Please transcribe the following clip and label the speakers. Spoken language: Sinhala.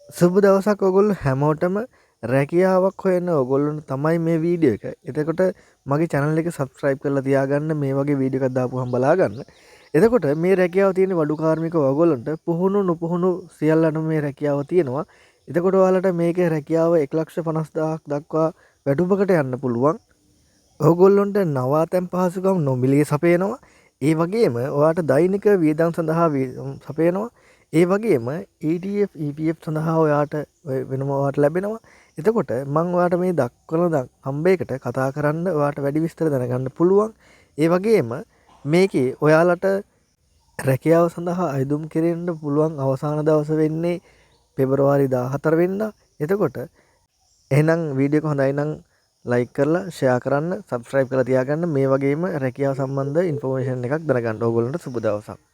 Speaker 1: සුබ දවසක් ඔයගොල්ලෝ හැමෝටම රැකියාවක් හොයන ඔයගොල්ලන්ට තමයි මේ වීඩියෝ එක. එතකොට මගේ channel එක subscribe කරලා තියාගන්න මේ වගේ වීඩියෝ එකක් දාපුවහම බලා ගන්න. එතකොට මේ රැකියාව තියෙන වඩු කාර්මික ඔයගොල්ලන්ට පුහුණු නුපුහුණු සියල්ලටම මේ රැකියාව තියෙනවා. එතකොට ඔයාලට මේකේ රැකියාව 1,50,000ක් දක්වා වැඩුමකට යන්න පුළුවන්. ඔයගොල්ලොන්ට නවාතැන් පහසුකම් නොමිලේ සපයනවා. ඒ වගේම ඔයාට දෛනික වියදම් සඳහා සපයනවා. ඒ වගේම ETF EPF සඳහා ඔයාට වෙනම ඔයාට ලැබෙනවා. එතකොට මම ඔයාට මේ දක්වන හම්බයකට කතා කරන්න ඔයාට වැඩි විස්තර දැනගන්න පුළුවන්. ඒ වගේම මේකේ ඔයාලට රැකියාව සඳහා අයදුම් කෙරෙන්න පුළුවන් අවසාන දවස වෙන්නේ පෙබරවාරි 14 වෙනිදා. එතකොට එහෙනම් වීඩියෝ එක හොඳයි නම් ලයික් කරලා ෂෙයා කරන්න, subscribe කරලා තියාගන්න මේ වගේම රැකියාව සම්බන්ධ ඉන්ෆෝමේෂන් එකක් දැනගන්න. ඕගොල්ලන්ට සුබ දවසක්.